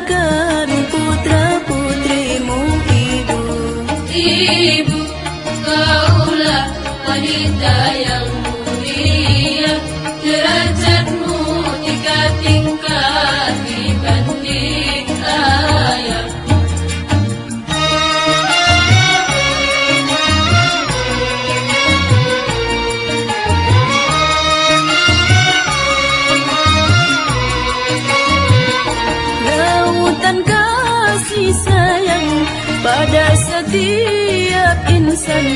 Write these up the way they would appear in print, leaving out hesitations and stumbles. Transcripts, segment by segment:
membesarkan putra-putrimu Ibu. Ibu, kaulah wanita yang mulia, derajatmu 3 tingkat dibanding ayah. Lautan kasih sayang pada setiap insan,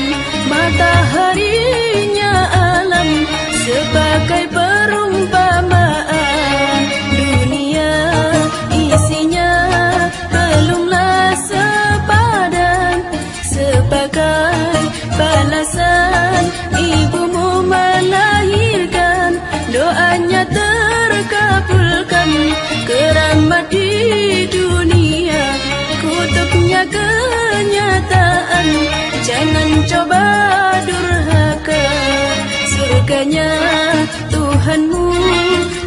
mataharinya alam sebagai perumpamaan. Dunia isinya belumlah sepadan, sebagai balasan ibumu melahirkan, doanya terkabulkan. Keramat di dunia, kutubnya kenyataan. Jangan coba durhaka, surganya Tuhanmu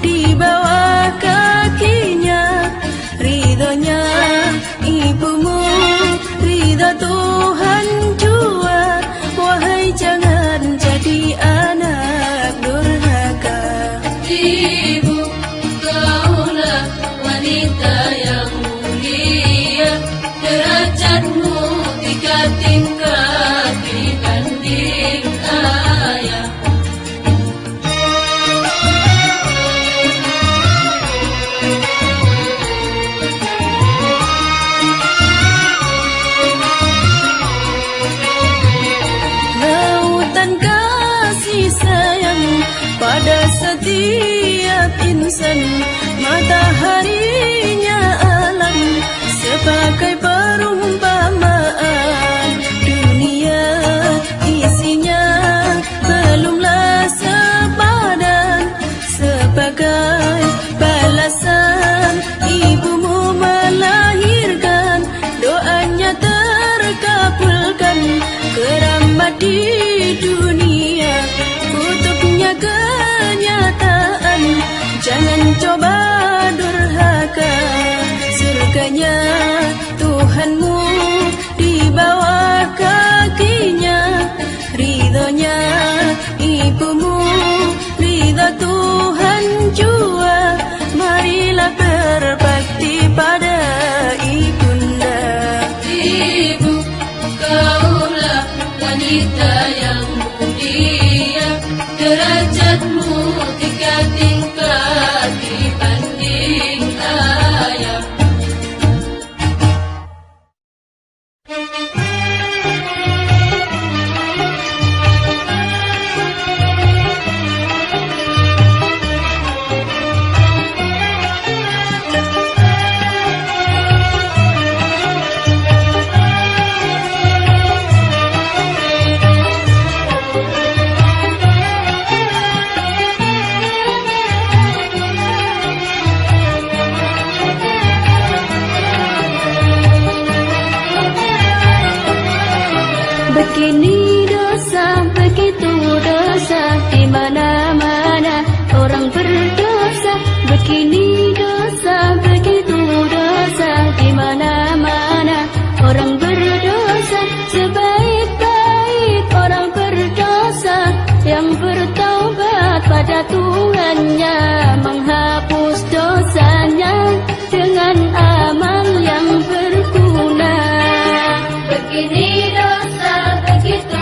di bawah kakinya. Ridhonya ibumu, ridho Tuhan jua. Wahai jangan jadi anak durhaka. Ibu, kaulah wanita yang mulia, derajatmu 3 tingkat dibanding ayah. Lautan kasih sayang pada setiap insan, mataharinya alam sebagai perumpamaan. Dunia isinya belumlah sepadan, sebagai balasan ibumu melahirkan, doanya terkabulkan. Keramat di dunia, kutubnya kenyataan. Jangan coba durhaka, surganya Tuhanmu di bawah kakinya. Ridhonya ibumu, ridho Tuhan jua. Marilah berbakti pada ibunda. Ibu, kaulah wanita yang mulia, derajatmu 3 tingkat dibanding ayah. Begini dosa, begitu dosa, di mana-mana orang berdosa. Begini dosa, begitu dosa, di mana-mana orang berdosa. Sebaik-baik orang berdosa yang bertaubat pada Tuhannya, menghapus dosanya dengan amal yang berguna. Begini dosa, begitu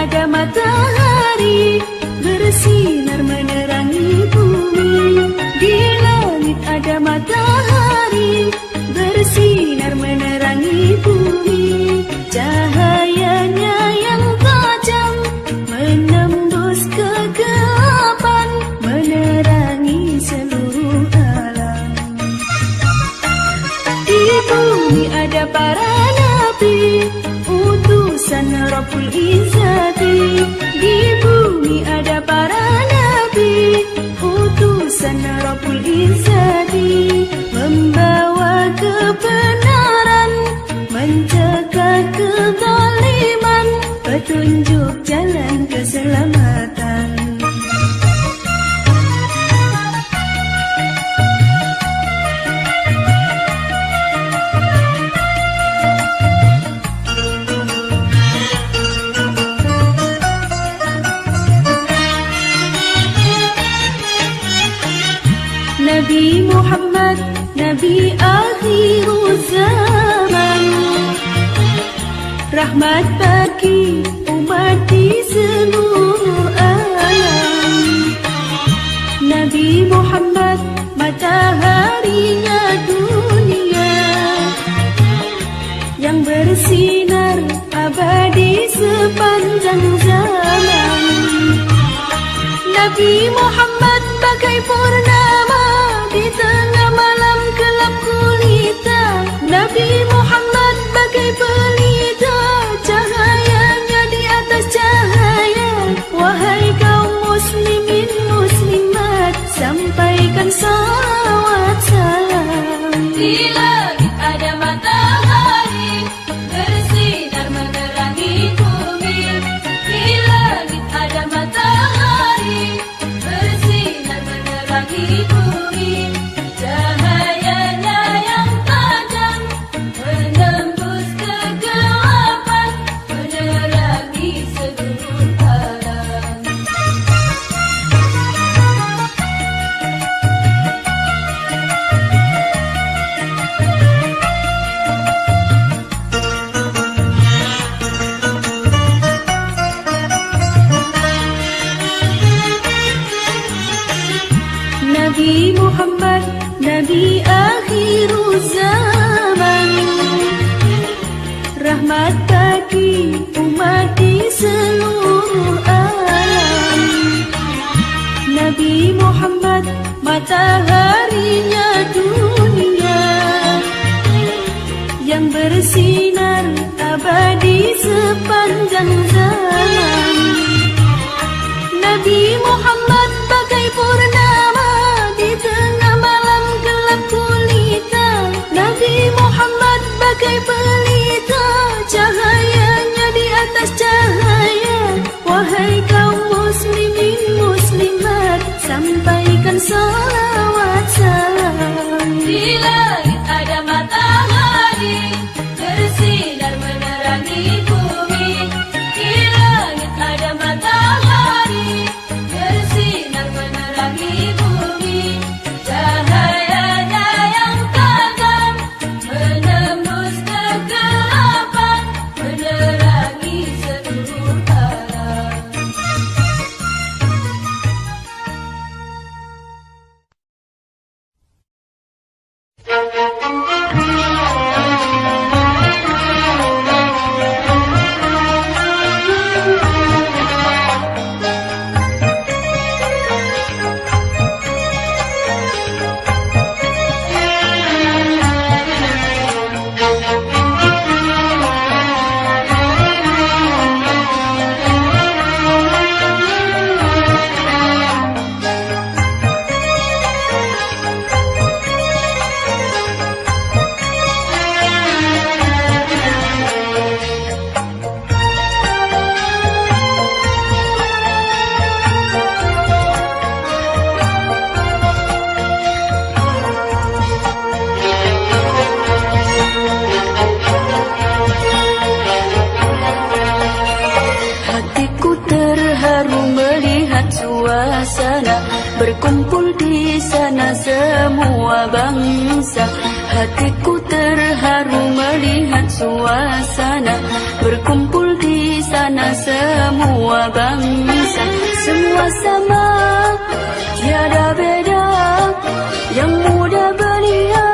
ada matahari bersinar menerangi bumi. Di langit ada matahari bersinar menerangi bumi. Cahayanya yang tajam menembus kegelapan, menerangi seluruh alam. Di bumi ada para nabi, utusan Rabbul Izzati. Di bumi ada para nabi, utusan Rabbul Izzati, membawa kebenaran, mencegah kezaliman, petunjuk jalan keselamatan. Nabi Muhammad, Nabi akhir zaman, rahmat bagi umat di seluruh alam. Nabi Muhammad, mataharinya dunia, yang bersinar abadi sepanjang zaman. Nabi Muhammad bagai purnama di tengah malam gelap gulita. Nabi Muhammad bagai pelita, cahayanya di atas cahaya. Wahai kaum muslimin muslimat, sampaikan salawat salam. Di langit ada matahari bersinar menerangi bumi. Di langit ada matahari bersinar menerangi bumi. Cahayanya yang tajam menembus kegelapan, menerangi seluruh alam. Nabi Muhammad, Nabi akhir zaman, rahmat bagi umat di seluruh alam. Nabi Muhammad, mataharinya dunia, yang bersinar abadi sepanjang zaman. Nabi Muhammad bagai purnama di tengah malam gelap gulita. Nabi Muhammad bagai pelita, cahayanya di atas cahaya. Wahai kaum muslimin muslimat, sampaikan salawat salam. Di langit ada matahari bersinar menerangi bumi. Di langit ada matahari bersinar menerangi bumi. Cahayanya yang tajam menembus kegelapan, menerangi seluruh alam. suasana, berkumpul di sana semua bangsa. Hatiku terharu melihat suasana, berkumpul di sana semua semua bangsa. Semua sama, tiada beda. Yang muda belia,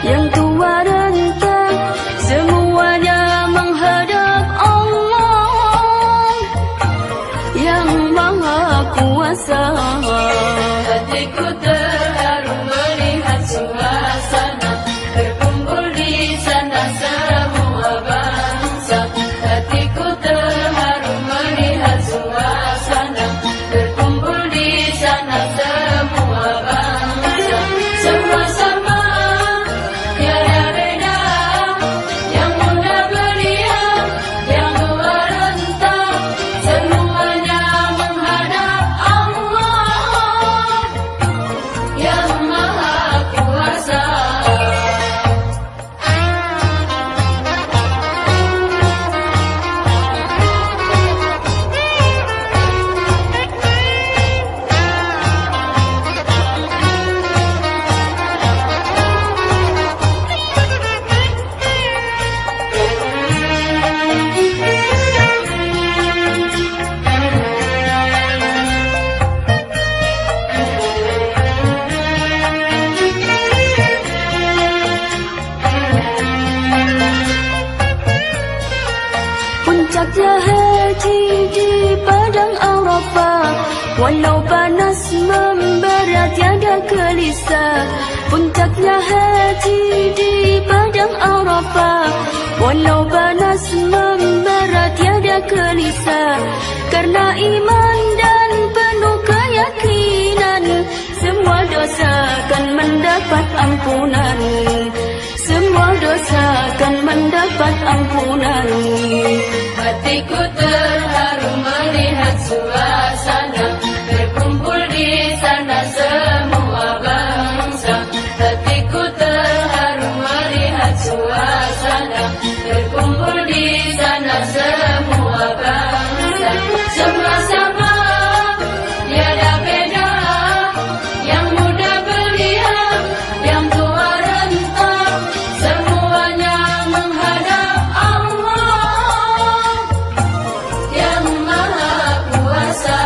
yang tua renta, semuanya menghadap Allah yang Maha Kuasa. Hatiku terharu melihat suasana berkumpul di sana semua bangsa. Hatiku terharu melihat suasana berkumpul di sana semua bangsa. Semua sama, tiada beda. Yang muda belia, yang tua renta, semuanya menghadap Allah yang Maha Kuasa. Puncaknya haji di padang Arafah, walau panas membara tiada gelisah. Puncaknya haji di padang Arafah, walau panas membara tiada gelisah. Karena iman dan penuh keyakinan, semua dosa akan mendapat ampunan. Semua dosa akan mendapat ampunan. Hatiku terharu melihat suasana berkumpul di sana semua bangsa. Hatiku terharu melihat suasana berkumpul di sana semua bangsa. Semua sama, tiada beda. Yang muda belia, yang tua renta, semuanya menghadap Allah yang Maha Kuasa.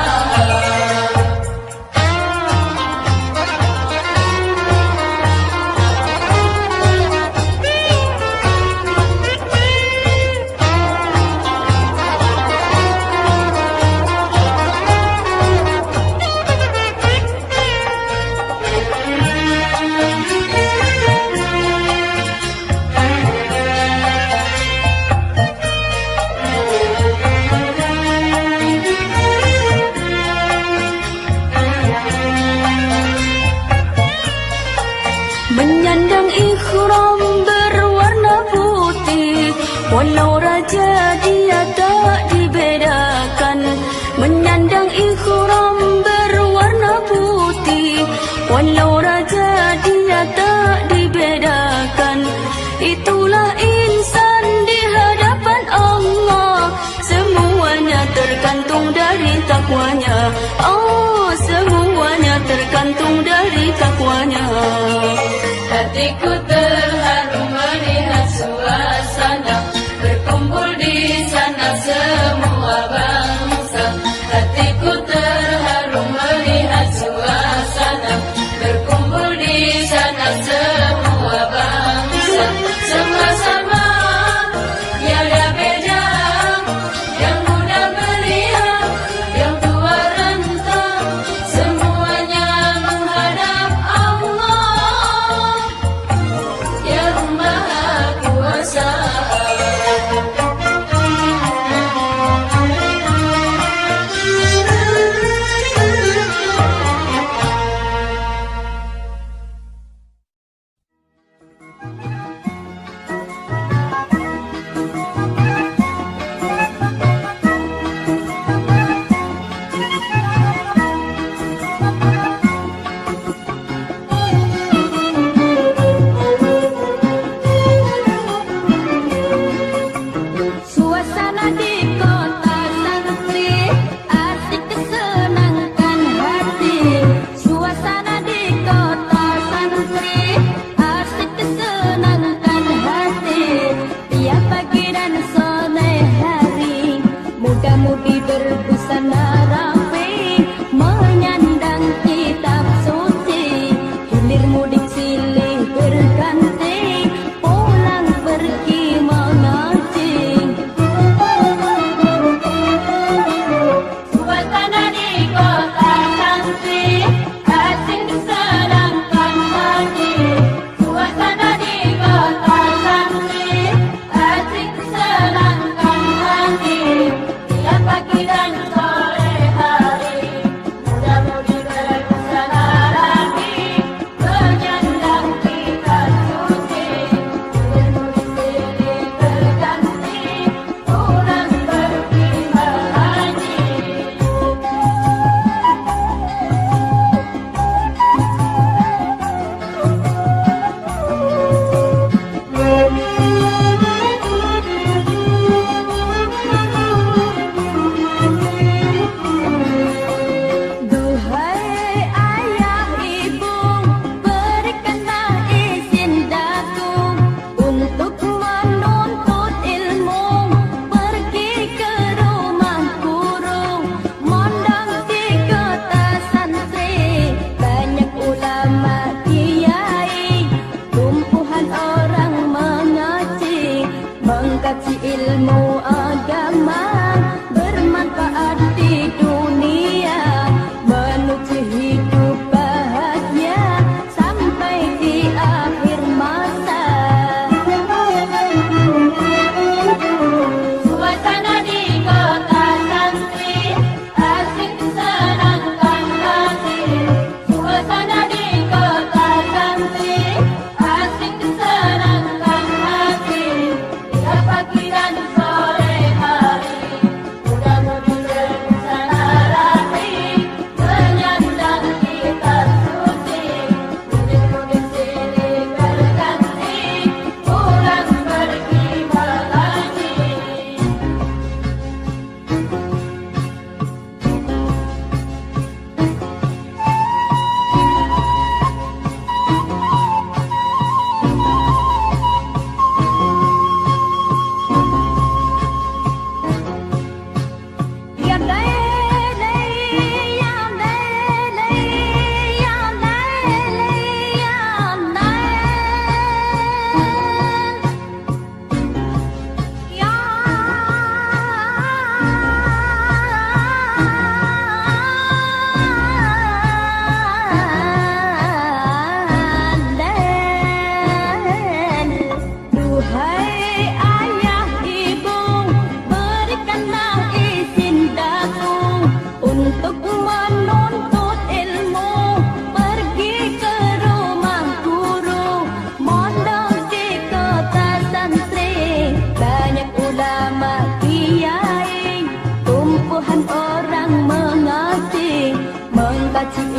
Menyandang ikhram berwarna putih, walau raja dia tak dibedakan. Menyandang ikhram berwarna putih, walau raja dia tak dibedakan. Itulah insan di hadapan Allah, semuanya tergantung dari takwanya. Oh, semuanya tergantung dari takwanya. Hatiku terharu melihat suasana berkumpul di sana semua bangsa. Hatiku terharu melihat suasana berkumpul di sana semua bangsa. Semua sama, tiada beda. Yang muda belia, yang tua renta, semuanya menghadap Allah yang Maha Kuasa.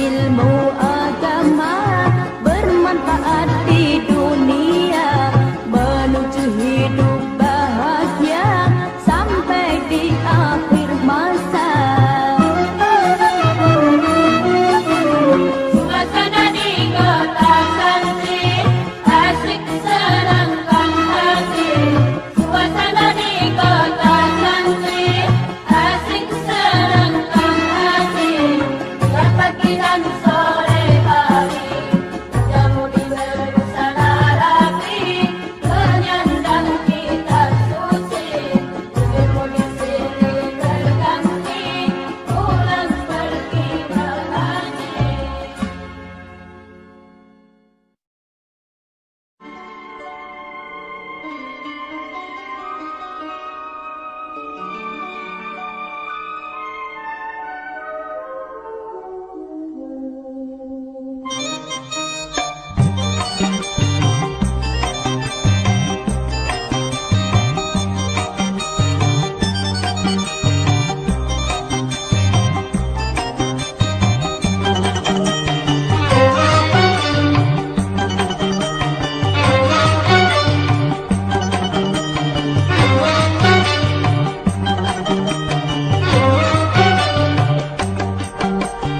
ilmu agama bermanfaat di dunia, menuju hidup bahagia sampai di akhir masa. Suasana di kota cantik, asik senangkan hati. Suasana di kota cantik, asik senangkan hati. Tiap pagi dan sore hari, jamu di bersana rapi, menyandang kita suci. Bibirmu di sini berganti, pulang pergi mengaji.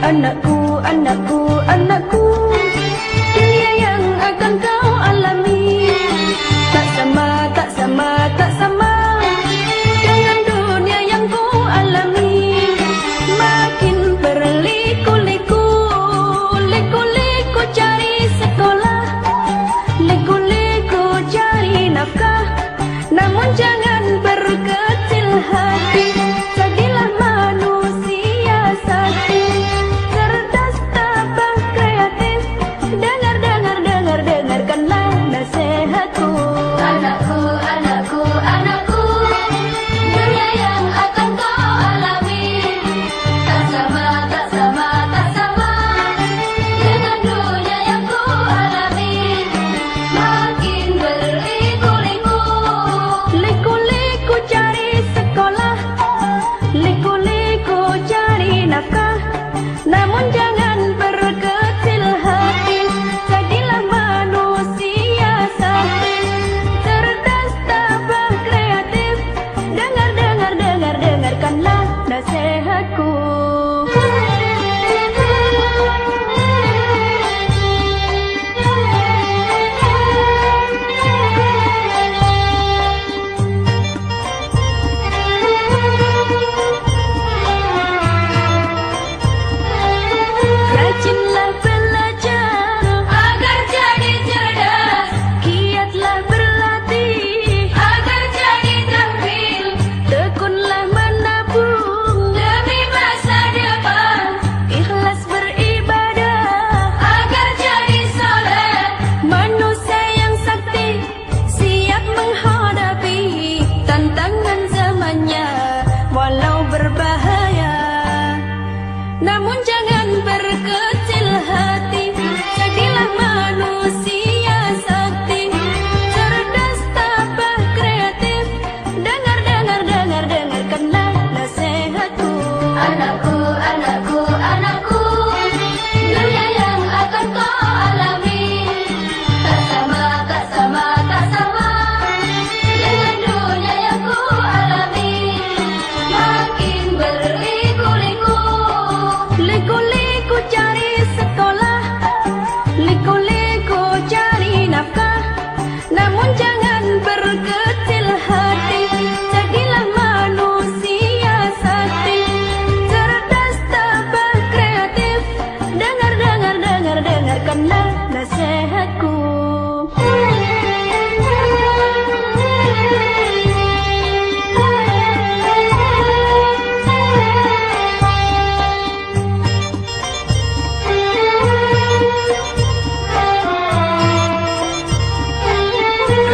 Anakku, anakku, anakku, dunia yang akan kau alami tak sama, tak sama, tak sama dengan dunia yang ku alami. Makin berliku-liku, liku-liku cari sekolah, liku-liku cari nafkah, namun jangan berkecil hati. Jadilah manusia sakti, cerdas, tabah, kreatif. Dengar, dengar, dengar, dengarkanlah nasihatku. Anakku, anakku, anakku, dunia yang akan kau alami tak sama, tak sama, tak sama dengan dunia yang ku alami. Makin berliku-liku, Liku-liku cari sekolah, liku-liku cari nafkah, namun jangan berkecil hati. Jadilah manusia sakti, cerdas, tabah, kreatif. Dengar, dengar, dengar, dengarkanlah nasihatku. Rajinlah belajar agar jadi cerdas, giatlah berlatih, agar jadi tampil tekunlah menabung, demi masa depan, ikhlas beribadah, agar jadi soleh. manusia yang sakti, siap menghadapi tantangan zamannya walau berbahaya. Namun jangan berkecil hati, jadilah manusia sakti, cerdas, tabah, kreatif. Dengar, dengar, dengar, dengarkanlah nasihatku. Anakku, anakku, anakku, dunia yang akan kau alami tak sama, tak sama, tak sama dengan dunia yang ku alami. Makin berliku-liku, Liku-liku cari sekolah, liku-liku cari nafkah, namun jangan berkecil hati. Jadilah manusia sakti, cerdas, tabah, kreatif. Dengar, dengar, dengar, dengarkanlah nasihatku.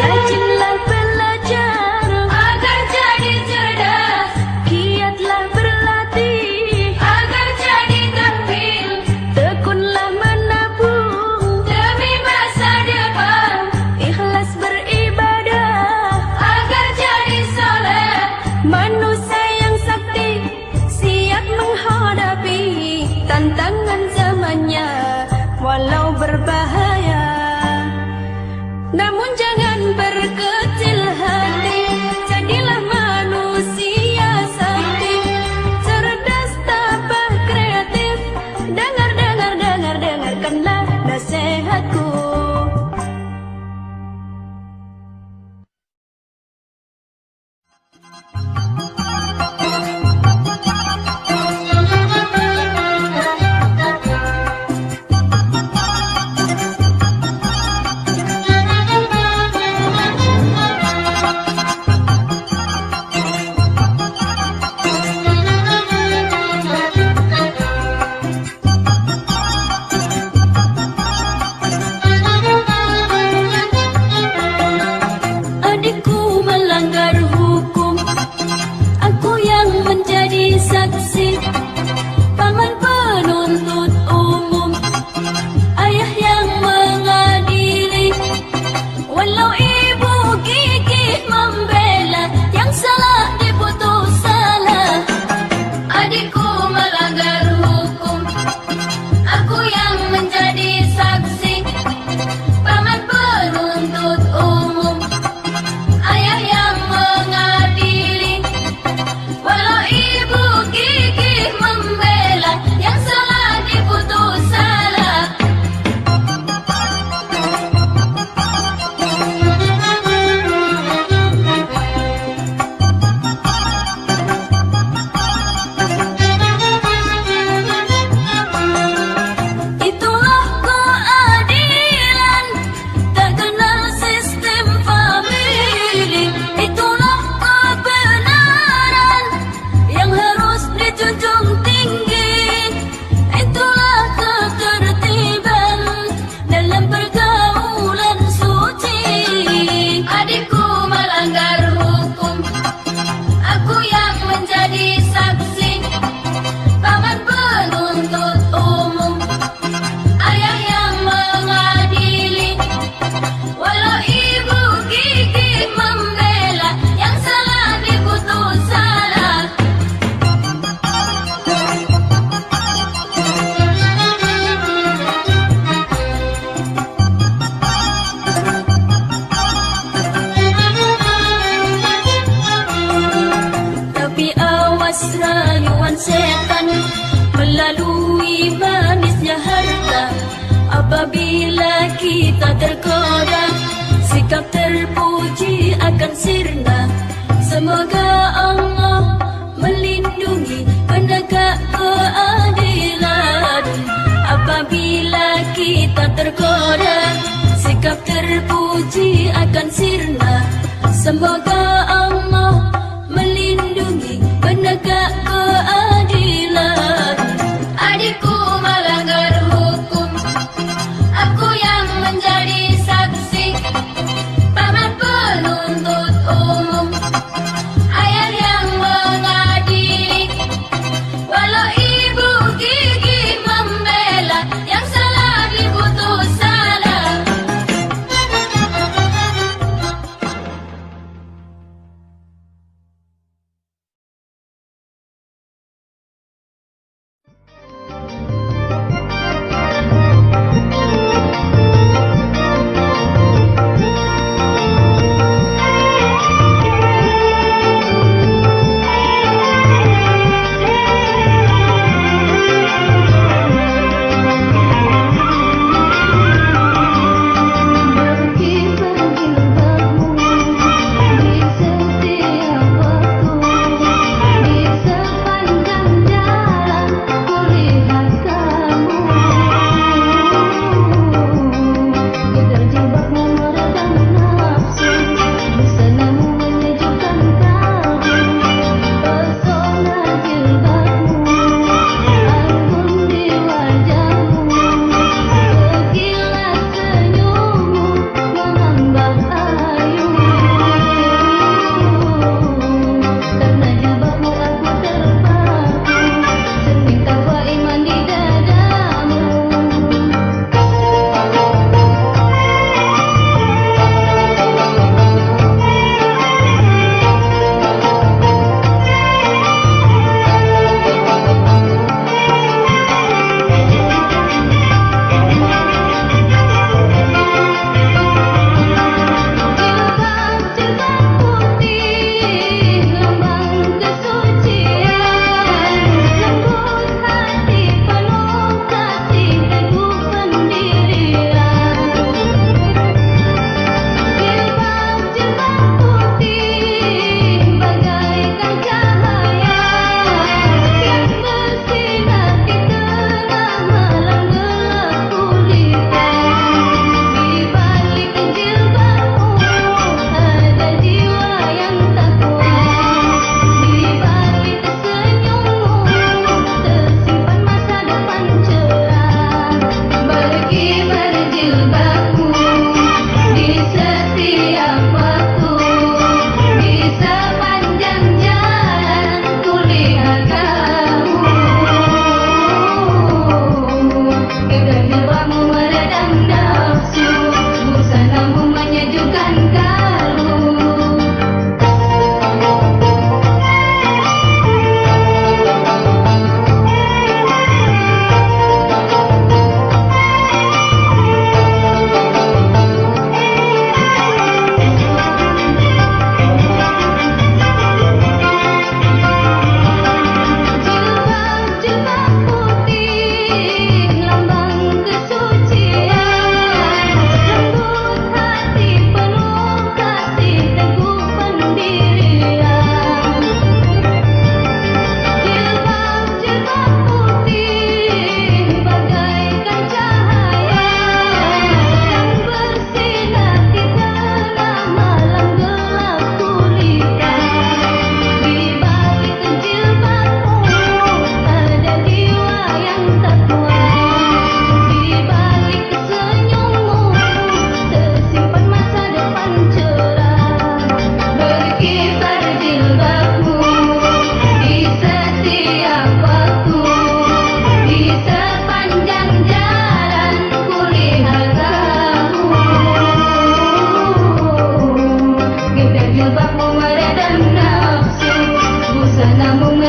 Rajinlah belajar agar jadi cerdas, giatlah berlatih, agar jadi tampil tekunlah menabung, demi masa depan, ikhlas beribadah, agar jadi soleh. manusia yang sakti, siap menghadapi tantangan zaman semuanya walau berbahaya. Namun jangan berkecil hati, jadilah manusia sakti, cerdas, tabah, kreatif. Dengarkanlah nasihatku. Adikku melanggar hukum, aku yang menjadi saksi, paman penuntut umum, ayah yang mengadili. Walau ibu gigih membela, yang salah diputus salah. Adikku melanggar hukum, aku yang menjadi saksi, paman penuntut umum, ayah yang mengadili. Walau ibu gigih membela, yang salah diputus salah. Itulah keadilan, tak kenal sistem famili. Itulah kebenaran yang harus dijunjung tinggi. Itulah ketertiban dalam pergaulan suci. Adikku melanggar hukum, aku yang menjadi saksi, paman penuntut umum, ayah yang mengadili. Walau ibu gigih membela, yang salah diputus salah. Tapi awas rayuan setan melalui manisnya harta. Apabila kita tergoda, sikap terpuji akan sirna. Semoga Allah melindungi penegak keadilan. Apabila kita tergoda, sikap terpuji akan sirna. Semoga Allah melindungi penegak keadilan. Adikku melanggar hukum, aku yang menjadi saksi, paman penuntut umum, ayah yang mengadili. Walau ibu gigih membela, yang salah diputus salah.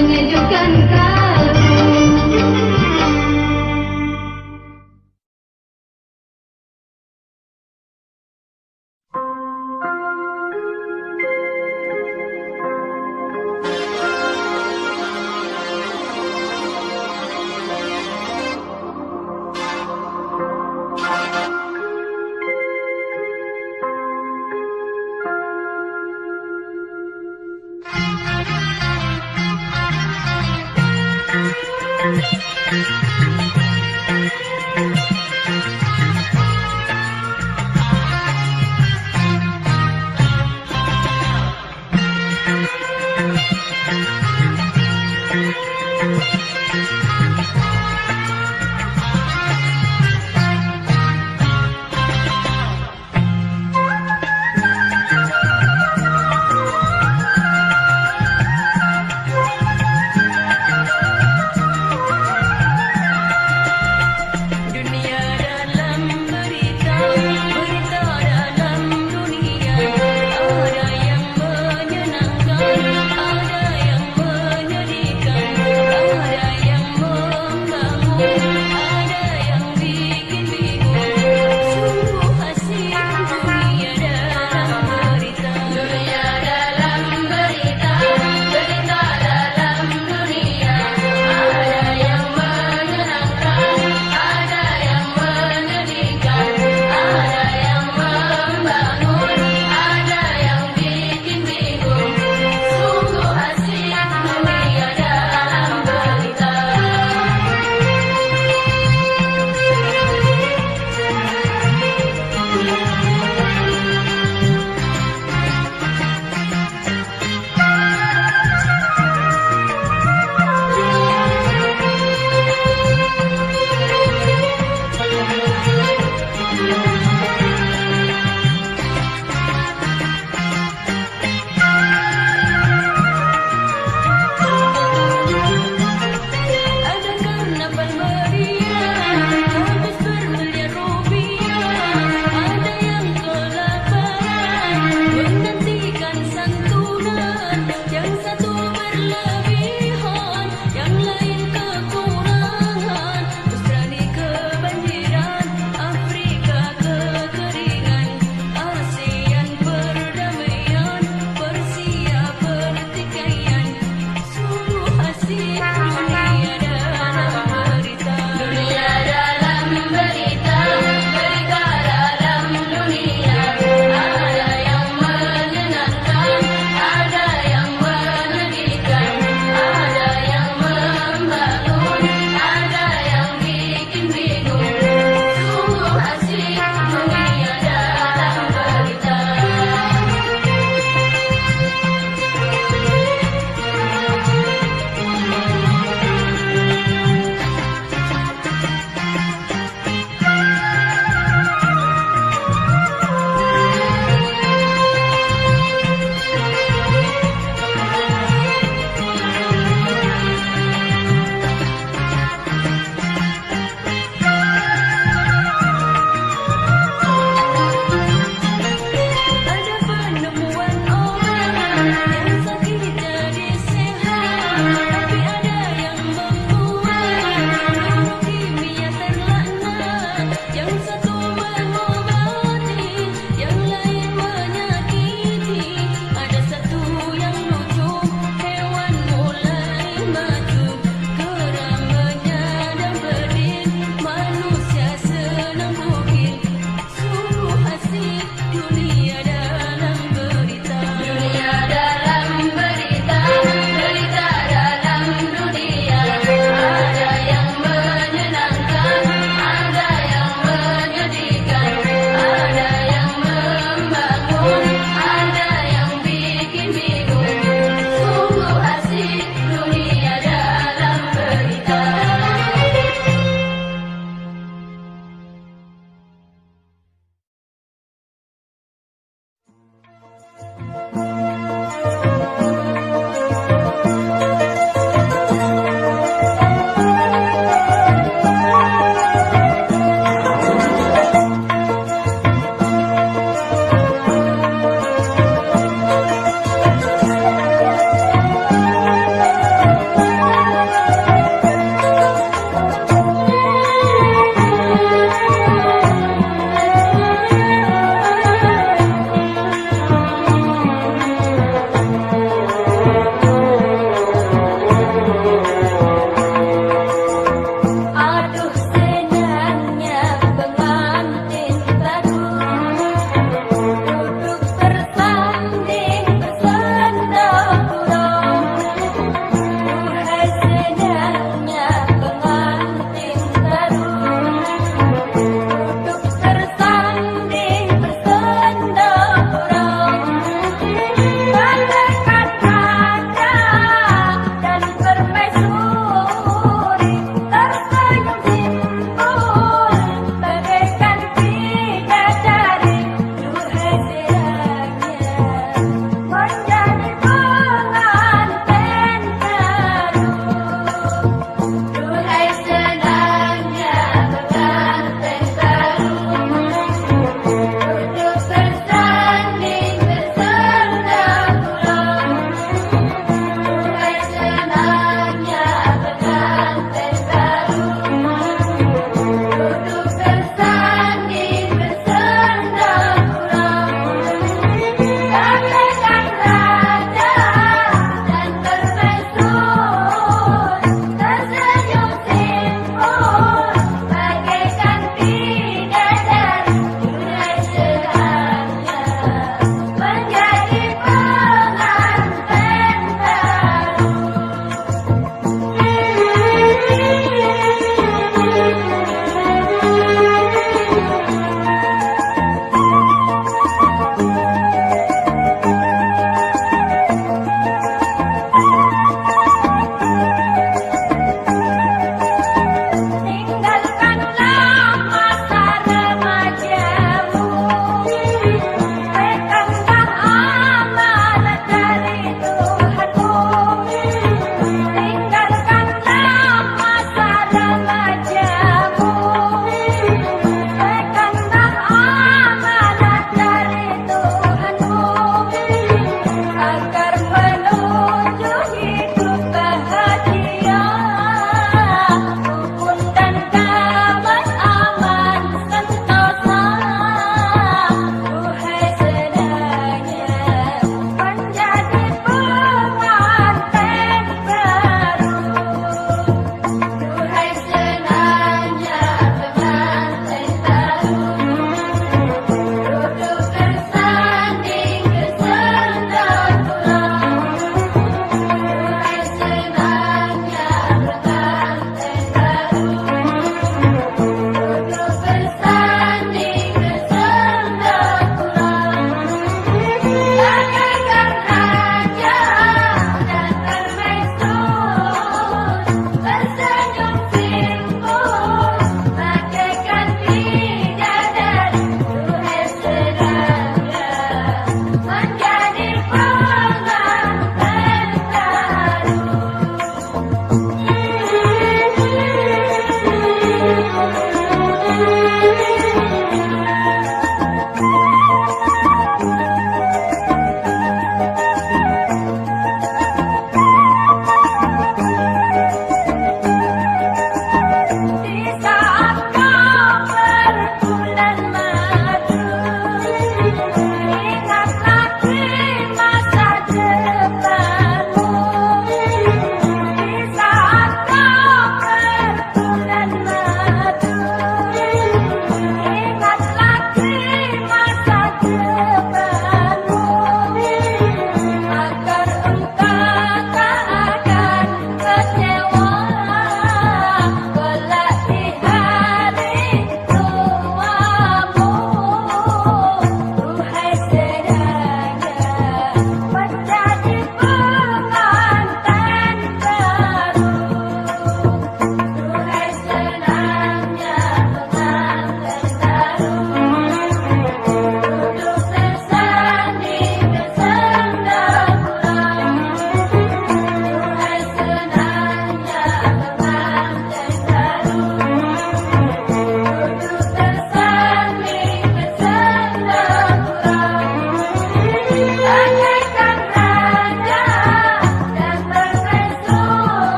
mengejutkan kamu.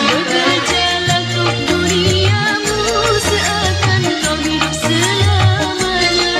Bekerjalah untuk duniamu seakan kau hidup selamanya.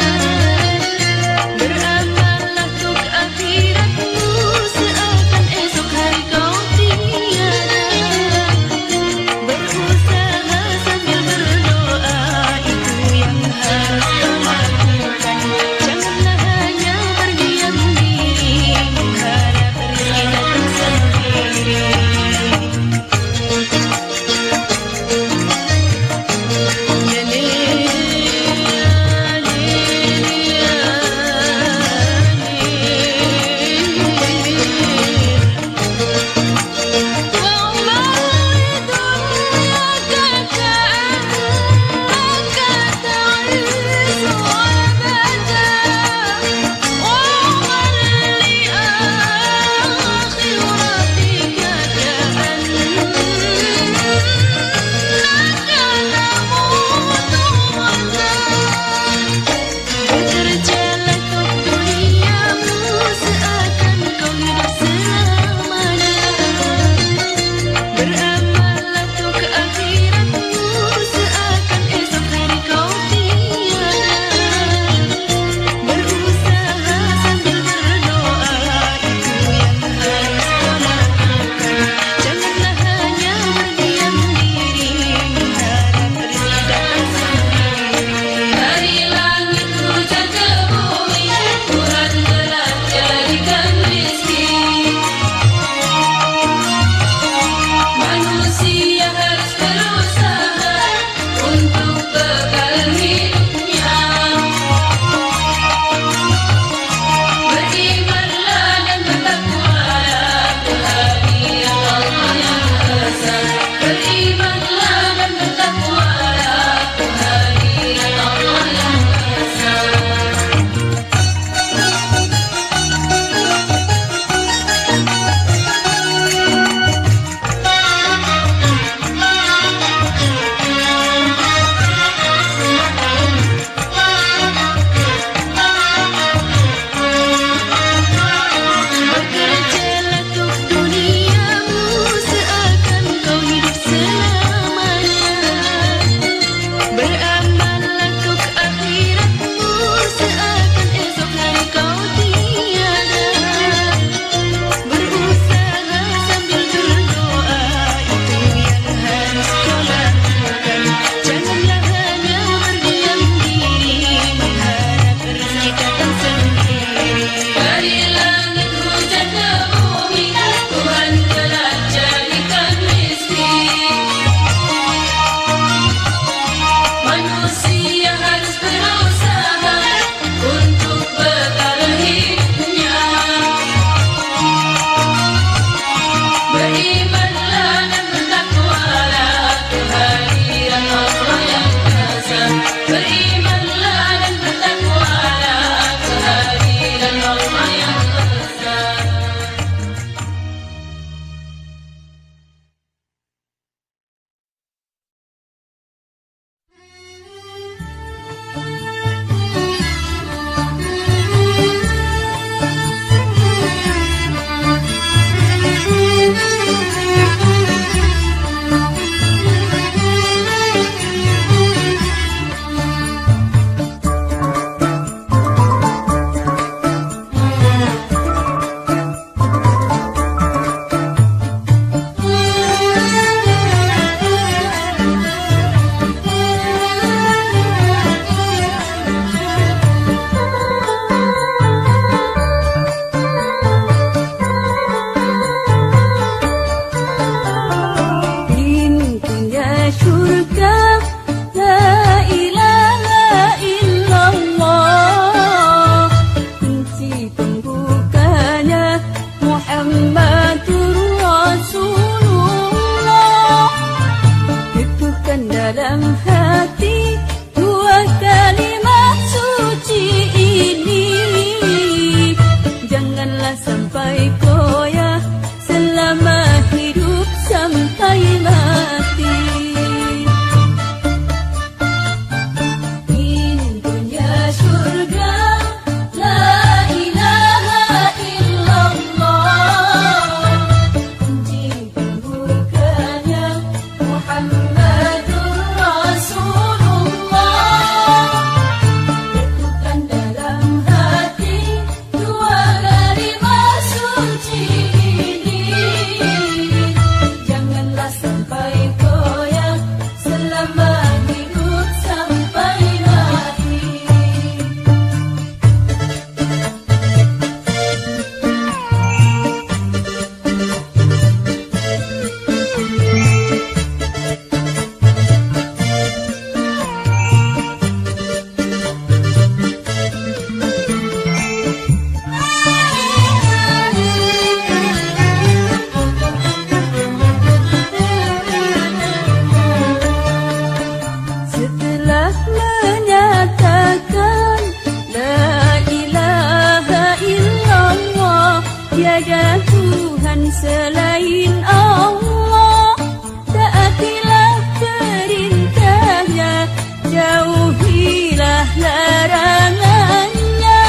larangannya.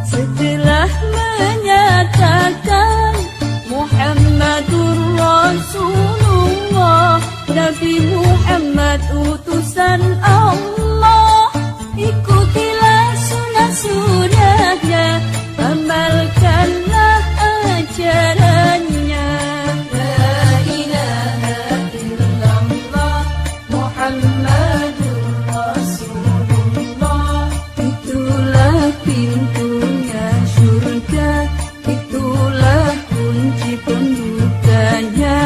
Setelah menyatakan Muhammadur Rasulullah, Nabi Muhammad utusan Allah, ikutilah sunnah-sunnahnya, amalkanlah ajarannya. La ilaha illallah Muhammadur Rasulullah, itulah pintunya surga, itulah kunci pembukanya.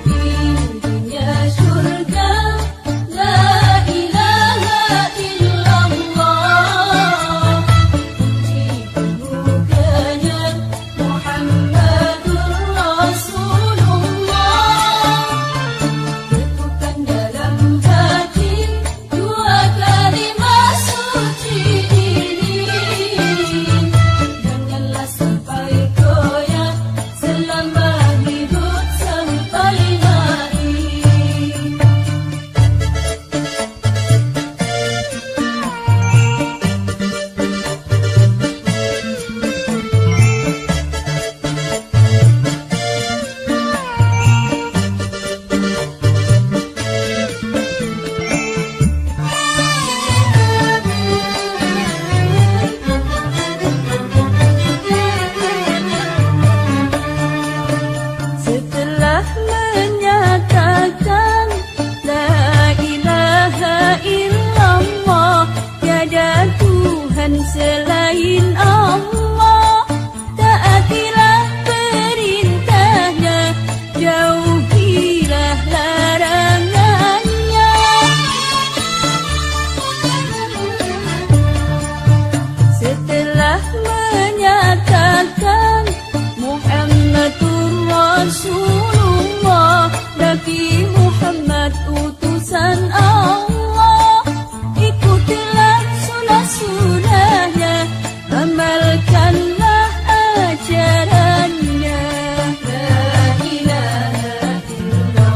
Pintunya surga, la ilaha illallah, kunci pembukanya Muhammadur Rasulullah. Letakkan dalam hati dua kalimat suci ini, janganlah sampai goyah selama hidup sampai mati. Setelah menyatakan la ilaha illallah, tiada Tuhan selain Allah, taatilah perintahnya, jauhilah larangannya. Setelah menyatakan Muhammadur Rasulullah, Nabi Muhammad utusan Allah, ikutilah sunnah-sunnahnya, amalkanlah ajarannya. La ilaha illallah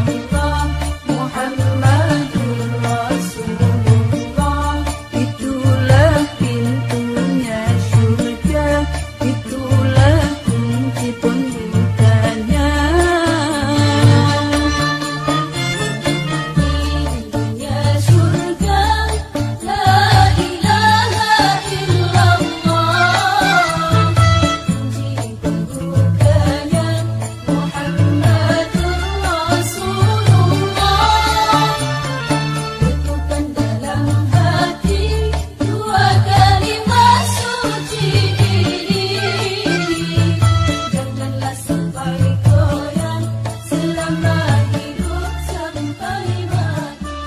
Muhammadur Rasulullah, itulah pintunya surga, itulah kunci pembukanya. Pintunya surga, la ilaha illallah, kunci pembukanya Muhammadur Rasulullah. Letakkan dalam hati dua kalimat suci ini, janganlah sampai goyah selama hidup sampai mati.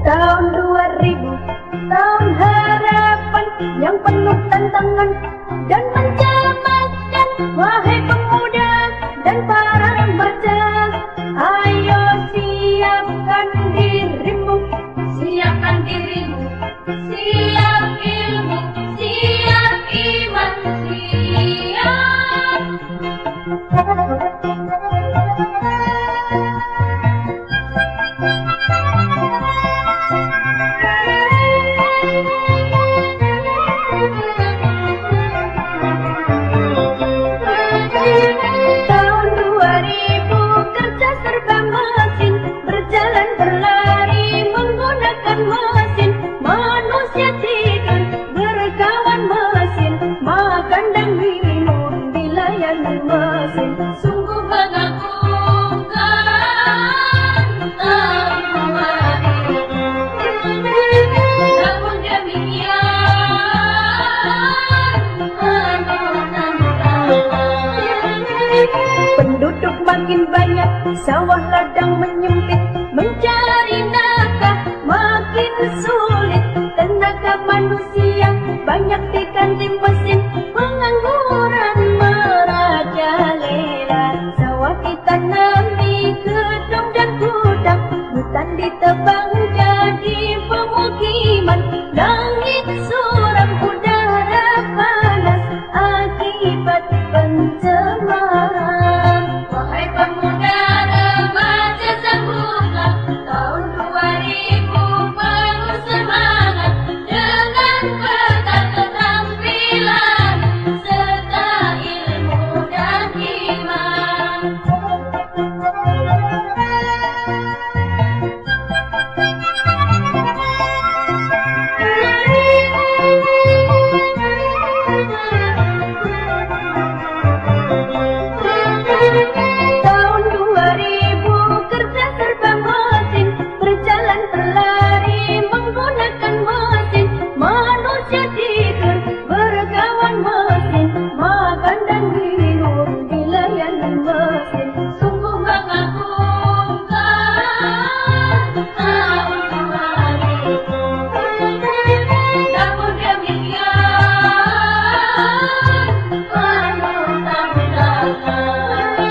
Tahun 2000, tahun harapan yang penuh tantangan dan mencemaskan. Wahai pemuda dan para remaja, ayo siapkan dirimu, siapkan dirimu, siap ilmu, siap iman, siap. Tahun 2000 kerja serba mesin, berjalan berlari menggunakan mesin. Manusia tidur berkawan mesin, makan dan minum dilayani mesin. Sungguh mengagumkan tahun 2000. Namun demikian penduduk makin banyak, sawah ladang menyempit, mencari nafkah makin sulit. Tenaga manusia banyak diganti mesin, pengangguran merajalela. Sawah ditanam di gedung dan gudang, hutan ditebang jadi pemukiman. Langit suram, udara panas akibat pencemaran. Wahai pemuda remaja sambutlah tahun 2000 penuh semangat, dengan bekal keterampilan serta ilmu dan iman. Tahun 2000 kerja serba mesin, berjalan berlari menggunakan mesin. Manusia tidur berkawan mesin, makan dan minum dilayani mesin. Sungguh mengagumkan tahun 2000. Namun demikian penuh tantangan.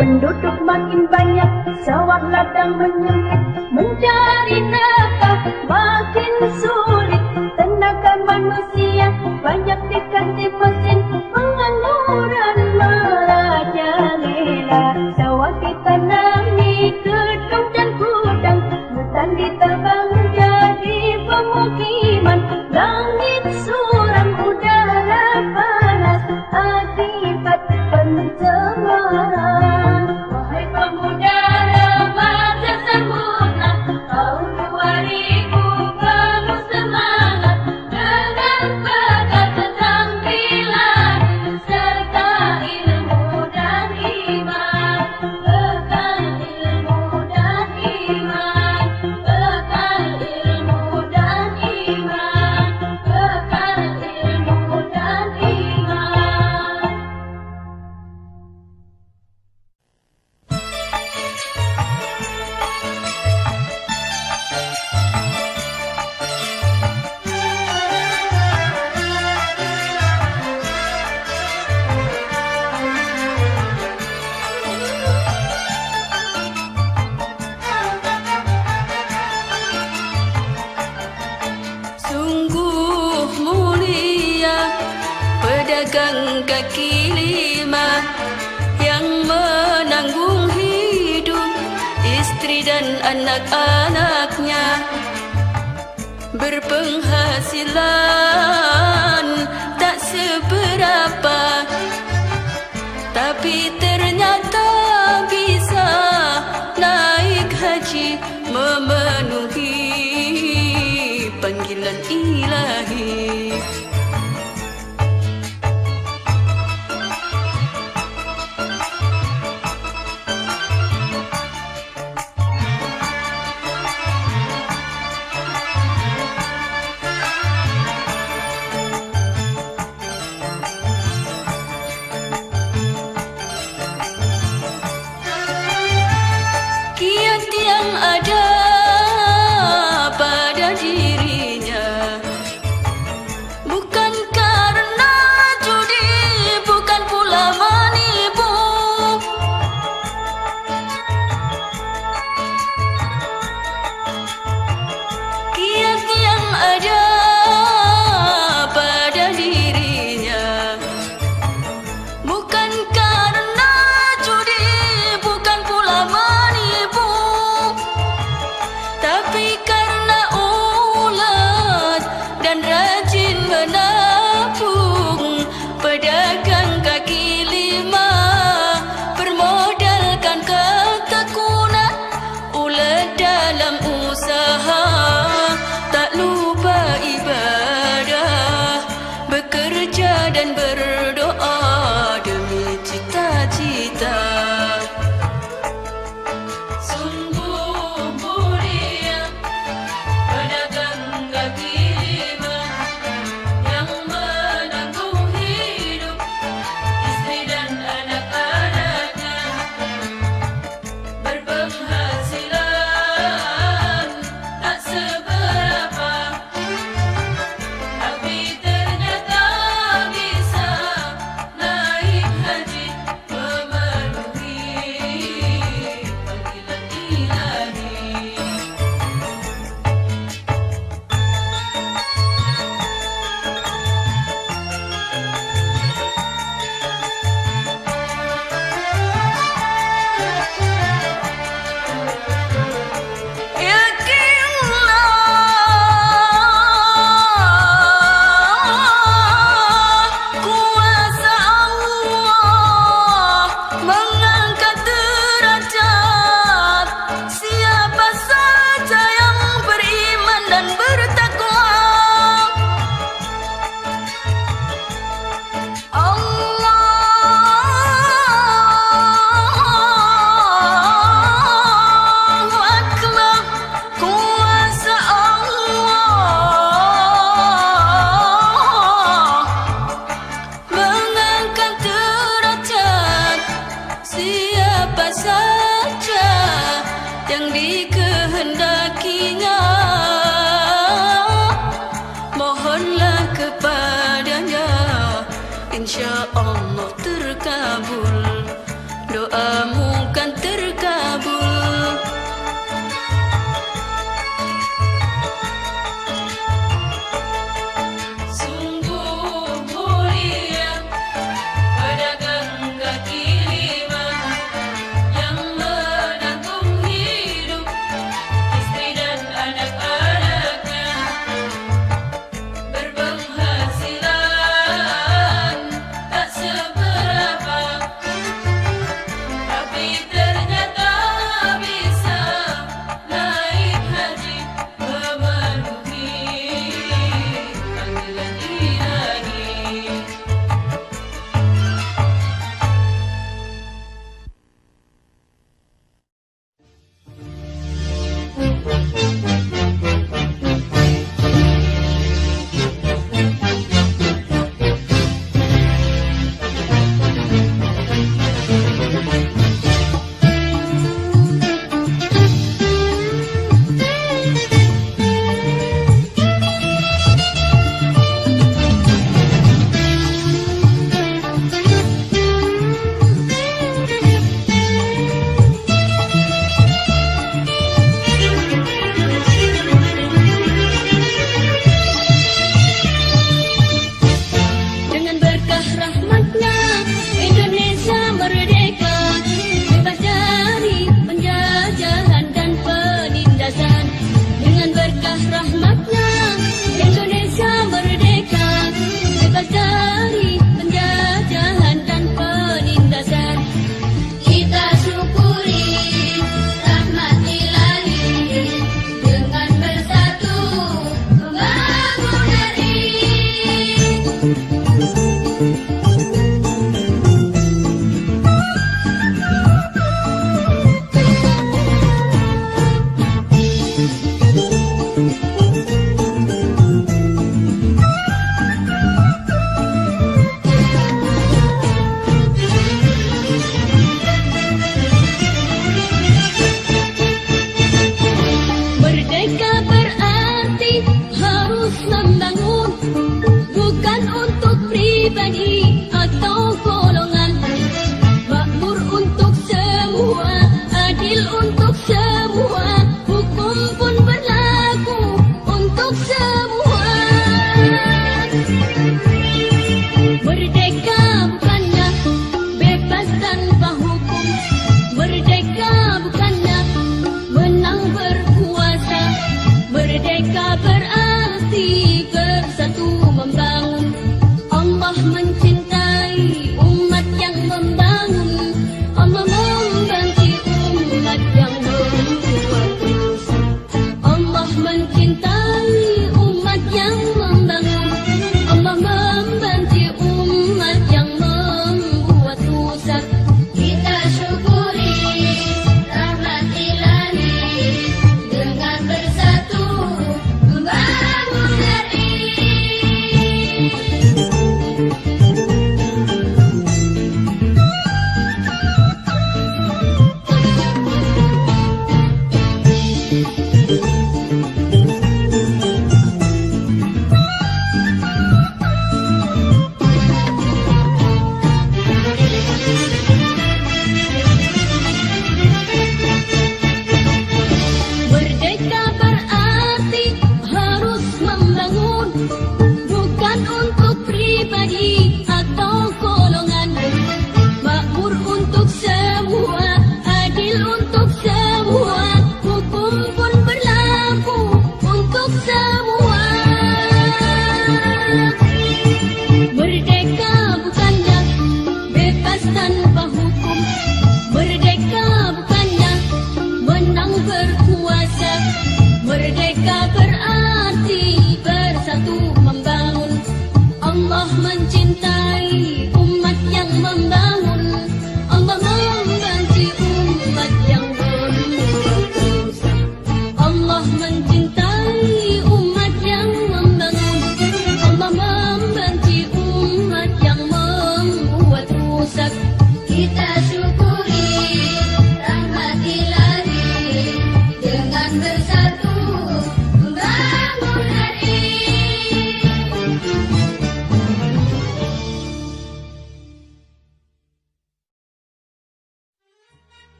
Penduduk makin banyak, sawah ladang menyempit, mencari nafkah makin sulit. Tenaga manusia banyak diganti mesin, pengangguran merajalela. Sawah ditanam di gedung dan gudang, hutan ditebang jadi pemukiman. Langit suram, udara panas akibat pencemaran. Wahai pemuda remaja sambutlah tahun 2000 penuh semangat, dengan bekal keterampilan serta ilmu dan iman. Bekal ilmu dan iman, bekal ilmu dan iman, bekal ilmu dan iman. Sungguh mulia pedagang kaki lima yang menanggung hidup istri dan anak-anaknya, berpenghasilan tak seberapa, tapi ternyata bisa naik haji, memenuhi panggilan ilahi.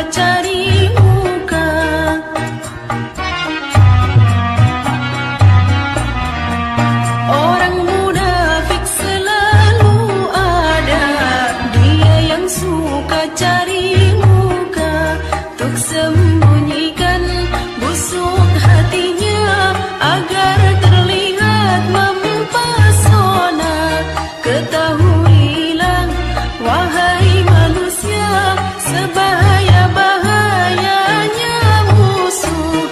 cari muka. Orang munafik selalu ada, dia yang suka cari muka untuk sembunyikan busuk hatinya agar terlihat mempesona. Ketahuilah wahai manusia, sebahaya-bahayanya musuh.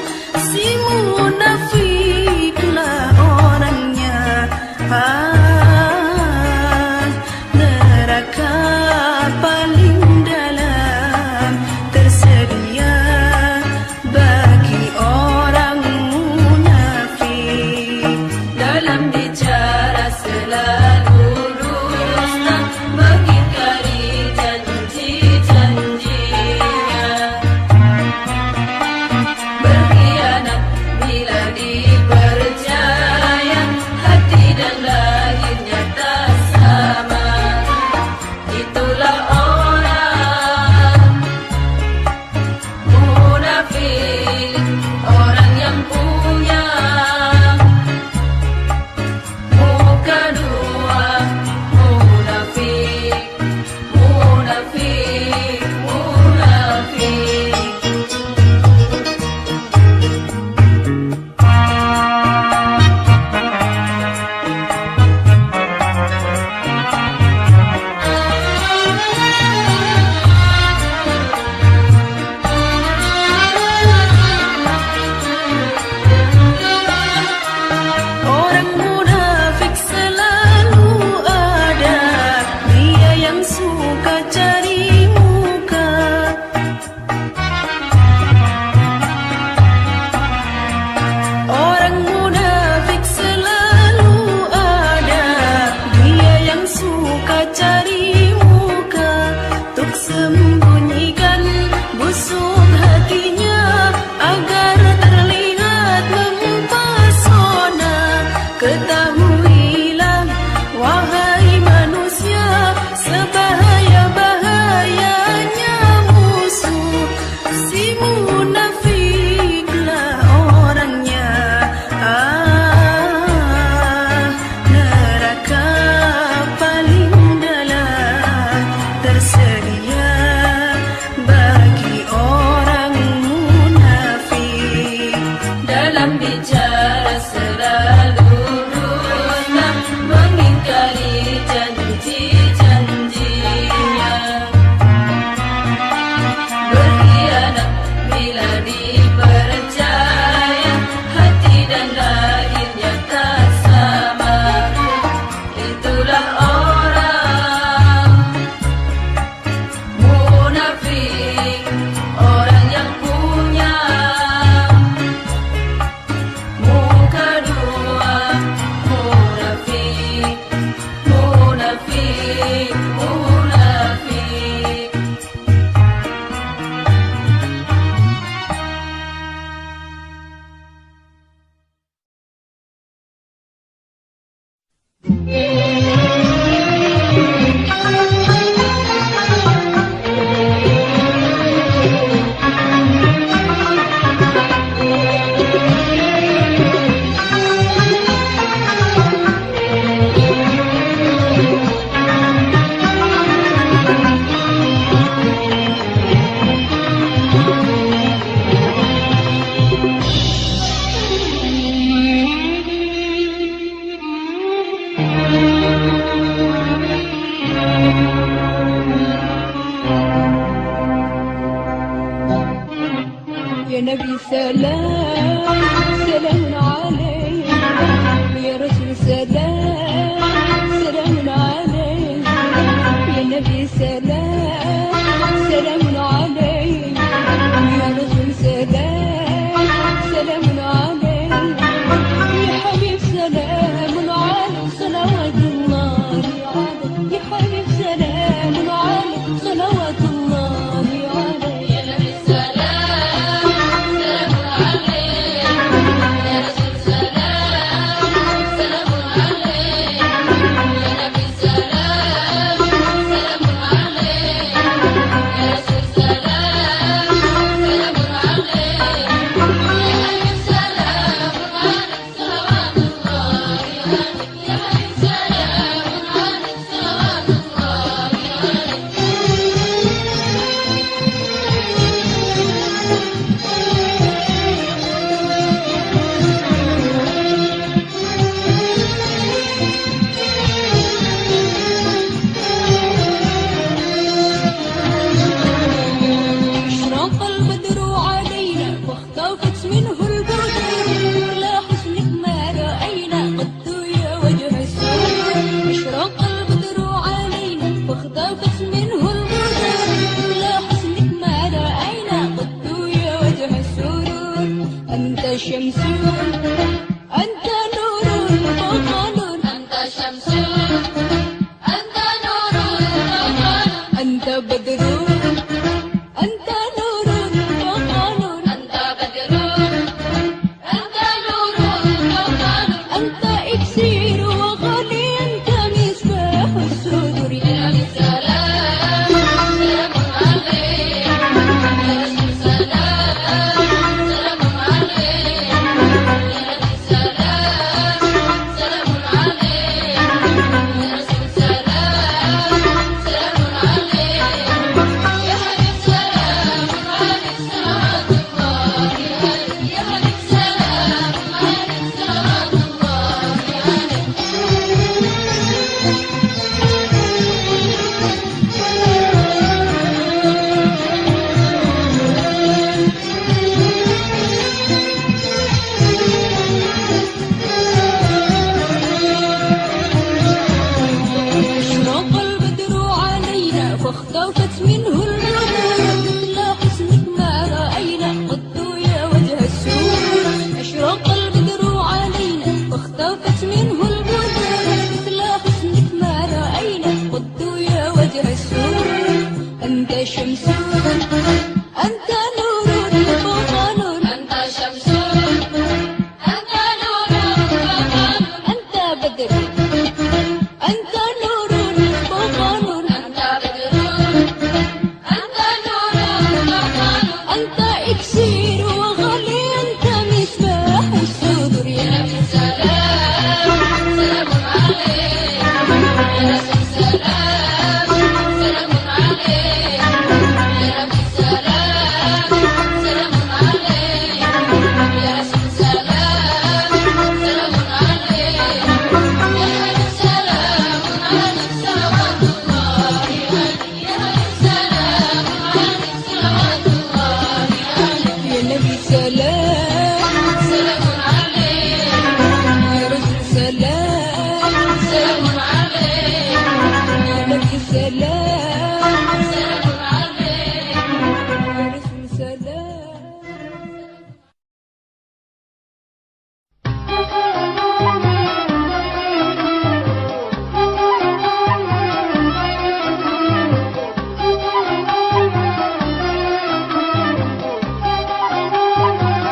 Si munafiklah orangnya, neraka paling dalam tersedia bagi orang munafik. Dalam bicara selalu dusta, mengingkari janji-janjinya, berkhianat bila dipercaya, hati dan lahirnya tak sama. Itulah orang munafik, orang yang punya muka dua. Munafik, munafik, munafik. Orang munafik selalu ada, dia yang suka cari muka. Orang munafik selalu ada, dia yang suka cari muka untuk sembunyikan busuk hatinya agar terlihat mempesona. Ketahuilah wahai manusia, sebahaya-bahayanya musuh. Si munafiklah orangnya, neraka paling dalam tersedia bagi orang munafik. Dalam bicara selalu dusta, mengingkari janji-janjinya, berkhianat bila dipercaya, hati dan lahirnya tak sama. Itulah orang munafik, orang yang punya muka dua. Munafik, munafik, munafik. يا نبي سلام سلام عليك، يا رسول سلام سلام عليك، يا نبي سلام سلام عليك، يا رسول سلام سلام عليك، يا حبيب سلام عليك صلوات الله عليك، يا حبيب سلام عليك صلوات الله عليك. يا نبي سلام سلام عليك، يا رسول سلام سلام عليك. شمس أنت نور وقمر أنت شمس أنت نور وقمر أنت بدر أنت نور وقمر أنت بدر أنت نور وقمر أنت إكسير وغالي أنت مصباح الصدور يا نبي سلام سلام عليك يا رسول سلام سلام عليك يا نبي سلام سلام عليك يا رسول سلام سلام عليك يا حبيب سلام عليك صلوات الله عليك يا حبيب سلام عليك صلوات الله عليك أشرق البدر علينا فاختفت منه البدور مثل حسنك ما رأينا قد يا وجه السور أشرق البدر علينا فاختفت منه البدور مثل حسنك ما رأينا قد يا وجه السور أنت شمس أنت نور فوق نور أنت شمس أنت نور وقمر أنت بدر أنت نور فوق نور أنت بدر أنت نور وقمر أنت إكسير وغالي أنت مصباح الصدور يا يا نبي سلام سلام عليك يا رسول سلام سلام عليك يا نبي سلام سلام عليك يا رسول سلام سلام عليك يا حبيب سلام عليك صلوات الله عليك يا حبيب سلام عليك صلوات الله عليك يا نبي سلام سلام عليك يا رسول سلام سلام عليك يا نبي سلام سلام عليك يا رسول سلام Thank you.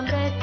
mereka